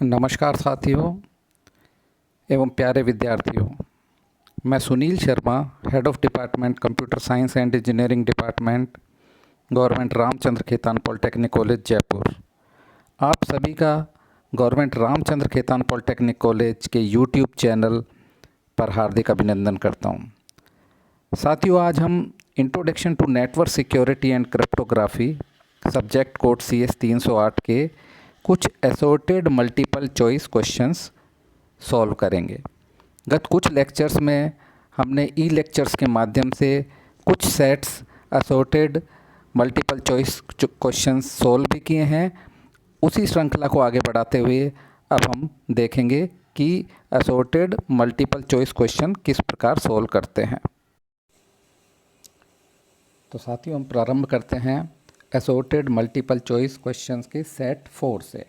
नमस्कार साथियों एवं प्यारे विद्यार्थियों। मैं Sunil Sharma, head of department computer science and engineering department, government Ramchandra Khetan polytechnic college Jaipur, आप सभी का government Ramchandra Khetan polytechnic college के यूट्यूब चैनल पर हार्दिक अभिनंदन करता हूं। साथियों, आज हम introduction to network security and cryptography subject code CS 308 के कुछ assorted multiple choice questions solve करेंगे। गत कुछ लेक्चर्स में हमने ई लेक्चर्स के माध्यम से कुछ sets assorted multiple choice questions solve भी किए हैं। उसी श्रृंखला को आगे बढ़ाते हुए अब हम देखेंगे कि असॉर्टेड मल्टीपल चॉइस क्वेश्चन किस प्रकार सॉल्व करते हैं। तो साथियों, हम प्रारंभ करते हैं असॉर्टेड मल्टीपल चॉइस क्वेश्चंस के सेट 4 से।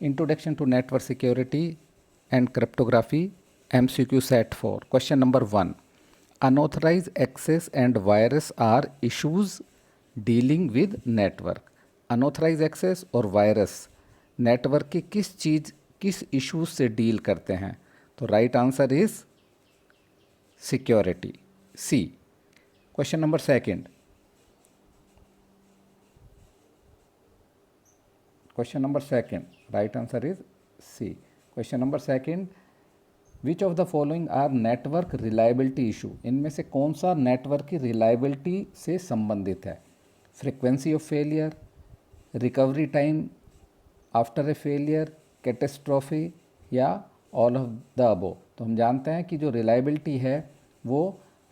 Introduction to network security and cryptography MCQ set 4। Question number 1, unauthorized access and virus are issues dealing with network. Unauthorized access और वायरस नेटवर्क की किस इश्यूज से डील करते हैं? तो right answer is security, C. Question number 2, question number 2, right answer is C. Question number 2, which of the following are network reliability issue? इनमें से कौन सा नेटवर्क की रिलायबिलिटी से संबंधित है? Frequency of failure, recovery time after a failure, catastrophe या all of the above. तो हम जानते हैं कि जो रिलायबिलिटी है वो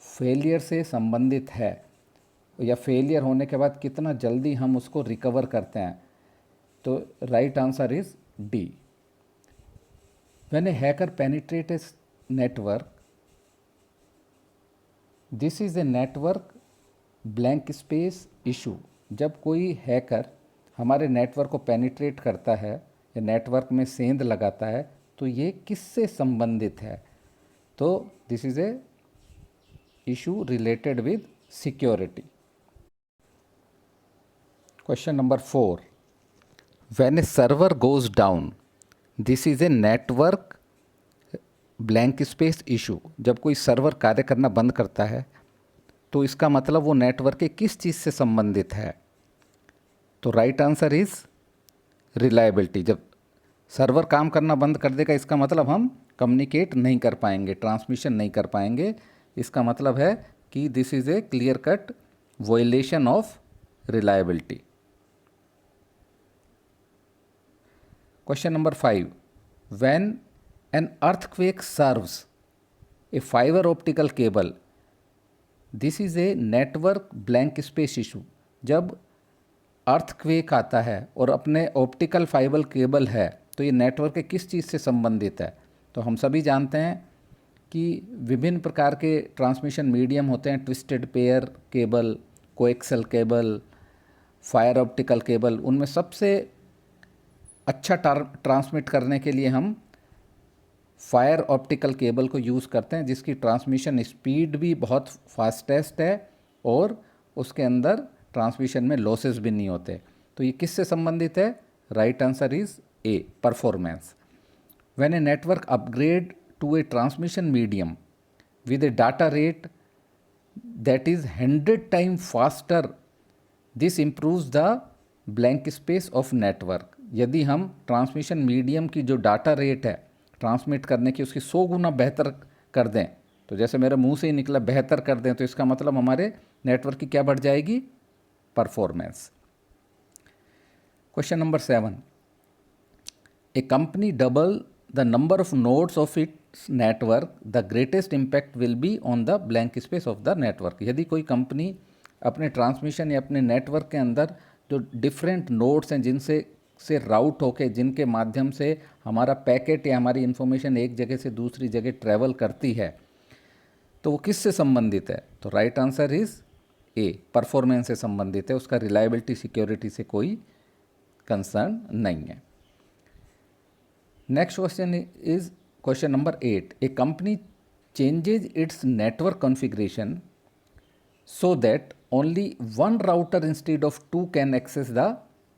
फेलियर से संबंधित है, या फेलियर होने के बाद कितना जल्दी हम उसको रिकवर करते हैं। तो right answer is D. When A hacker penetrate a network, this is a network blank space issue. जब कोई हैकर हमारे नेटवर्क को पेनिट्रेट करता है या नेटवर्क में सेंध लगाता है तो ये किससे संबंधित है? तो this is a issue related with security. Question number 4, when a server goes down, this is a network blank space issue। जब कोई सर्वर कार्य करना बंद करता है तो इसका मतलब वो नेटवर्क के किस चीज़ से संबंधित है? तो राइट आंसर इज रिलायबिलिटी। जब सर्वर काम करना बंद कर देगा इसका मतलब हम कम्युनिकेट नहीं कर पाएंगे, ट्रांसमिशन नहीं कर पाएंगे। इसका मतलब है कि this is a clear cut violation of reliability. Question number 5, when an earthquake serves a fiber optical cable, this is a network blank space issue। जब अर्थक्वेक आता है और अपने ऑप्टिकल फाइबर केबल है तो ये नेटवर्क के किस चीज़ से संबंधित है? तो हम सभी जानते हैं कि विभिन्न प्रकार के ट्रांसमिशन मीडियम होते हैं, twisted pair cable, coaxial cable, fire optical cable. उनमें सबसे अच्छा ट्रांसमिट करने के लिए हम फायर ऑप्टिकल केबल को यूज़ करते हैं, जिसकी ट्रांसमिशन स्पीड भी बहुत फास्टेस्ट है और उसके अंदर ट्रांसमिशन में लॉसेस भी नहीं होते। तो ये किससे संबंधित है? Right answer is A, performance. When a network upgrade to a transmission medium with a data rate that is 100 time faster, this improves the blank space of network. यदि हम ट्रांसमिशन मीडियम की जो डाटा रेट है transmit करने की उसकी 100 गुना बेहतर कर दें, तो जैसे मेरे मुंह से ही निकला बेहतर कर दें, तो इसका मतलब हमारे नेटवर्क की क्या बढ़ जाएगी? Performance. Question number 7, A company double the number of nodes of its network, the greatest impact will be on the blank space of the network. यदि कोई कंपनी अपने ट्रांसमिशन या अपने नेटवर्क के अंदर जो डिफरेंट नोड्स हैं जिनसे राउट होके, जिनके माध्यम से हमारा पैकेट या हमारी इन्फॉर्मेशन एक जगह से दूसरी जगह ट्रैवल करती है, तो वो किससे संबंधित है? तो right answer is A, performance से संबंधित है। उसका रिलायबिलिटी सिक्योरिटी से कोई कंसर्न नहीं है। Next question is question number 8, A company changes it's network configuration so that only one router instead of two can access the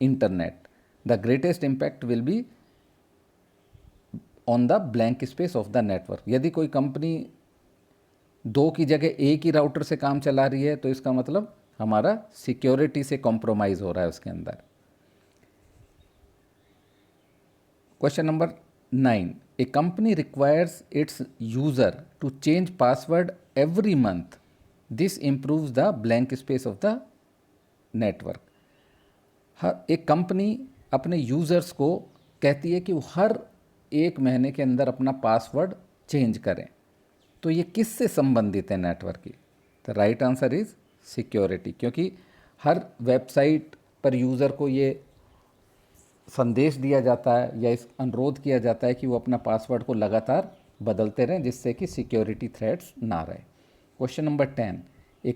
internet, the greatest impact will be on the blank space of the network. यदि कोई company 2 की जगह एक ही router से काम चला रही है तो इसका मतलब हमारा सिक्योरिटी से कॉम्प्रोमाइज़ हो रहा है उसके अंदर। Question number 9, a company requires its user to change password every month, this improves the blank space of the network. एक कंपनी अपने यूज़र्स को कहती है कि वो हर 1 महीने के अंदर अपना पासवर्ड चेंज करें, तो ये किससे संबंधित है नेटवर्क की? तो राइट आंसर इज़ सिक्योरिटी, क्योंकि हर वेबसाइट पर यूज़र को ये संदेश दिया जाता है या इस अनुरोध किया जाता है कि वो अपना पासवर्ड को लगातार बदलते रहें, जिससे कि सिक्योरिटी थ्रेट्स ना रहे। Question number 10, a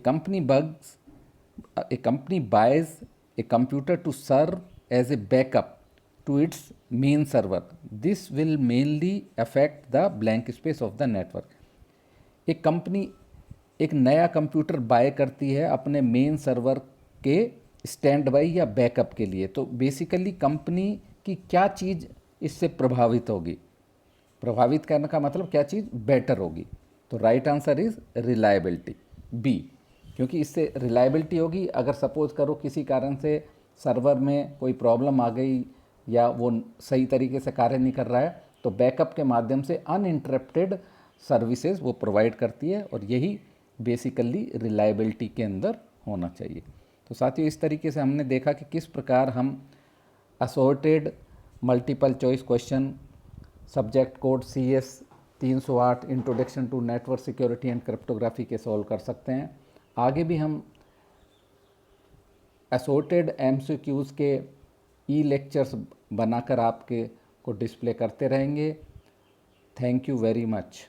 company buys a computer to serve as a backup to its main server. This will mainly affect the blank space of the network. एक कंपनी एक नया कंप्यूटर बाय करती है अपने main server के stand by या backup के लिए, तो बेसिकली कंपनी की क्या चीज़ इससे प्रभावित होगी? प्रभावित करने का मतलब क्या चीज़ बेटर होगी? तो right answer is reliability, B, क्योंकि इससे रिलायबिलिटी होगी। अगर सपोज करो किसी कारण से सर्वर में कोई प्रॉब्लम आ गई या वो सही तरीके से कार्य नहीं कर रहा है, तो बैकअप के माध्यम से अनइंटरप्टेड सर्विसेज वो प्रोवाइड करती है, और यही बेसिकली रिलायबिलिटी के अंदर होना चाहिए। तो साथियों, इस तरीके से हमने देखा कि किस प्रकार हम assorted multiple choice question subject code CS 308 introduction to network security and cryptography के सॉल्व कर सकते हैं। आगे भी हम असॉर्टेड MCQs के लेक्चर्स बनाकर आपके को डिस्प्ले करते रहेंगे। Thank you very much.